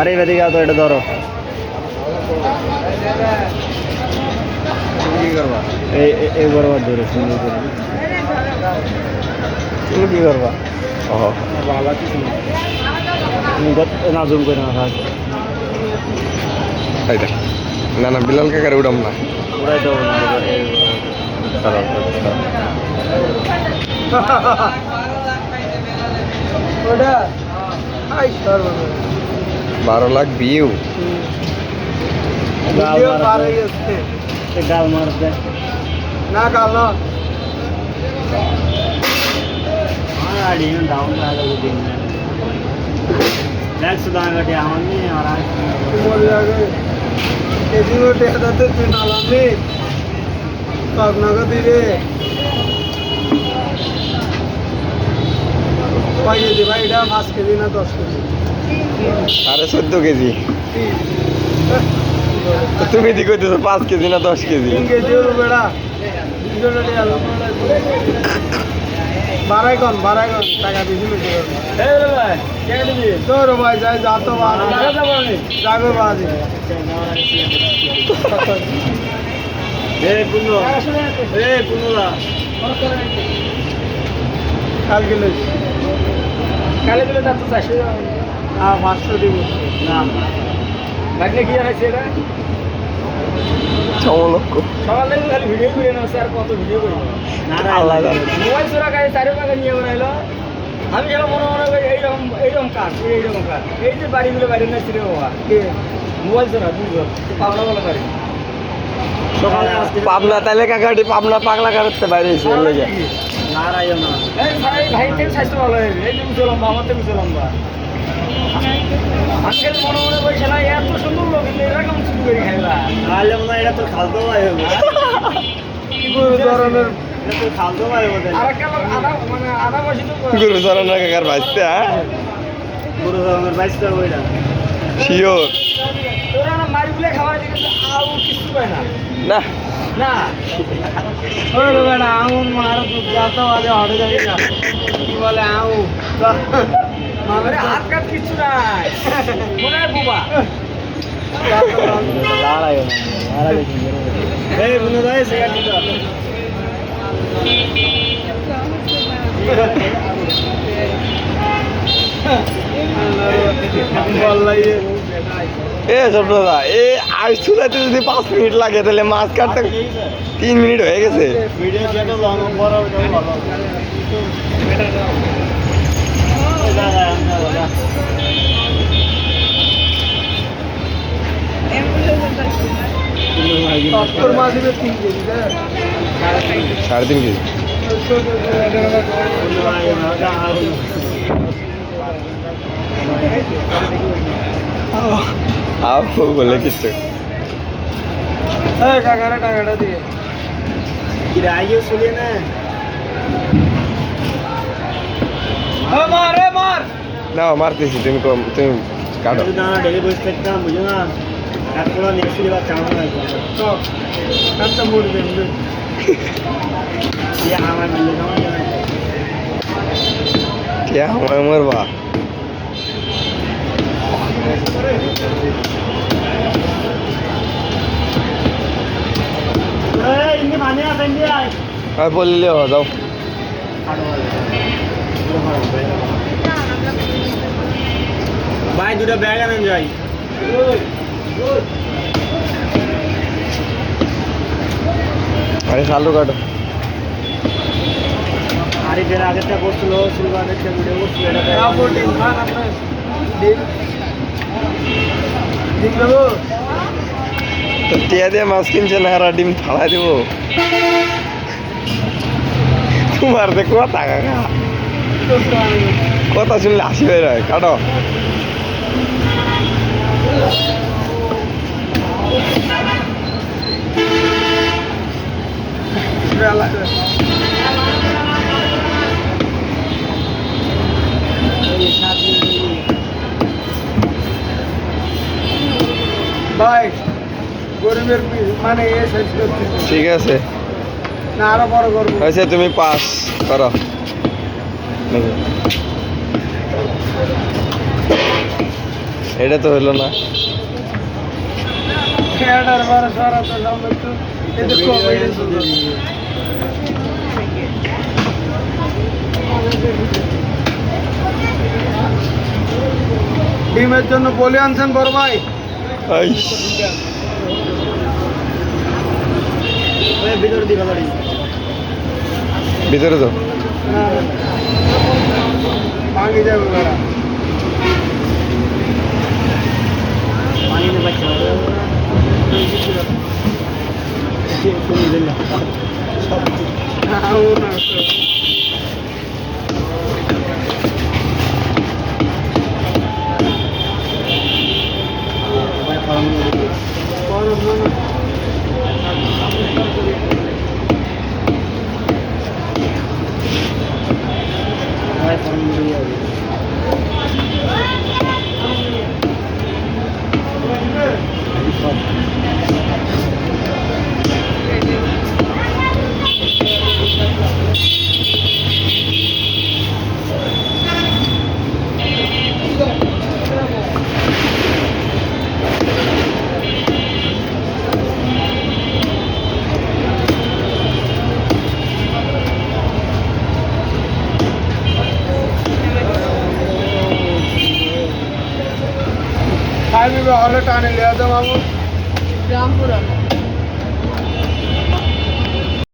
আরে এদিকে তো এটা ধরো কি করবা এই বরাবর ধরে সুন্দর করে তুমি কি করবা ও ভালো কিছু না তুমি না জুম করে না থাক এইটা না না বিলাল কাকার উড়াম না উড়াই দেবো না ওটা 12 লাখ ভিউ গাল মারতে না কাল না आड़ी डाउन दिन नेक्स्ट दांगटे అవన్నీ बोल जागे एसी में टेहदा तो नाला में कागना का धीरे भाई ये भाई डा 5 केजी ना 10 केजी আরে 14 কেজি তো তুমি দি কইতেছো 5 কেজি না 10 কেজি 3 केजी और बेड़ा দুজনে আলো বারাই কোন টাকা দিছি লুটি এই রে ভাই কে দিবি তোর ভাই যাই যা তো বাদ যাবে বাদ কুনো কুনোলা কালকে লইস কালে দিলে তা তো চাইছে হ্যাঁ 500 দিব না লাগলে কি আছে এটা সমলক্ষ সকালে খালি ভিডিও করে না স্যার কত ভিডিও করি না আল্লাহ জানে মোবাইল চোরা গাড়ি 4 টাকা নিয়ে বেরাইলো আমি যেন মনে করি এইরকম কাজ এই যে বাড়িগুলো বাইরে না ছিল বাবা মোবাইল চোরা দুজন পাবনা বলে পারি সকালে আজকে পাবনা তাইলে কাকাটি পাবনা পাগলা করতে বাইরে এসে লেগে না রাইও না এই ভাই থেকে স্বাস্থ্য ভালো হয়ে এই যে উঠে লম্বা আমার থেকে লম্বা আজকাল মনে বলছে না এত সুন্দর লোক এরকম শুরু করে খেলা তাহলে মনে হয় এটা তো খালতো ভাই হবে কি ধরনের এটা তো খালতো ভাই হবে আর মানে আধা বছর তো গুরু চরণ কাকার বাইতে হ্যাঁ গুরু ধরনের বাইশটা ওইটা শিওর তোরা না মারিগুলো খাওয়া দিকে আউ কিছু পায় না না না ওই রে বেটা আউন মার যাতা বাজে হড়ে যাবে না কি বলে আউ মানে হাত কাট কিছু নাই মনে হয় বুবা দাঁড়ায় এই বুনো ভাই সিগারেট দিতে এ ছোটদা এ আজ চুলাতে যদি 5 মিনিট লাগে তাহলে মাছ কাটতে 3 মিনিট হয়ে গেছে ভিডিও যেটা লং বড় ভালো তোর মাঝে 3 কেজি 3.5 কেজি আও বলে কিছু এই কাকারে টাকাটা দিয়ে কি রাইও শুনে না মার না মারতেছি তুমি কাটো দানা ডেলি বসে থাকতাম বুঝো না এরপর নেক্সট বার চাও না তো কাটটা মুড় দেন ये আমার মিলে যাওয়া যায় क्या हमर बा এই ইনি মানে আসেন দি আয় আর বললে हो যাও ভাই দুটো ব্যাগ আনেন যাই আরে চালু কাটো আরে যেটা আগেরটা করছিল সিলভারের ভিডিও করছিল এটা ডিম খান আপনার ডিম দেবো তো টিয়া দিয়ে মাছ কিনছে না আর ডিম ফাড়া দিব তোমার দেখো টাকা কথা শুনলে হাসি হয়ে যায় কাটো ভাই গরিবের মানে এ শেষ করতে ঠিক আছে না আরো বড় করবো হয়েছে তুমি পাস করো এটা তো হলো না। খেয়াটার বারে সরাতে সামনে একটু এতে কমেডি শুরু ডিমের জন্য বলে আনছেন বড় ভাই আইস, ওই ভিতরে দিবা বাড়ি ভিতরে তো ভাঙি যাবে বেড়া পানি নিয়ে বাচ্চা খাইবি হলে টানে লিয়া দাও মামু রামপুরা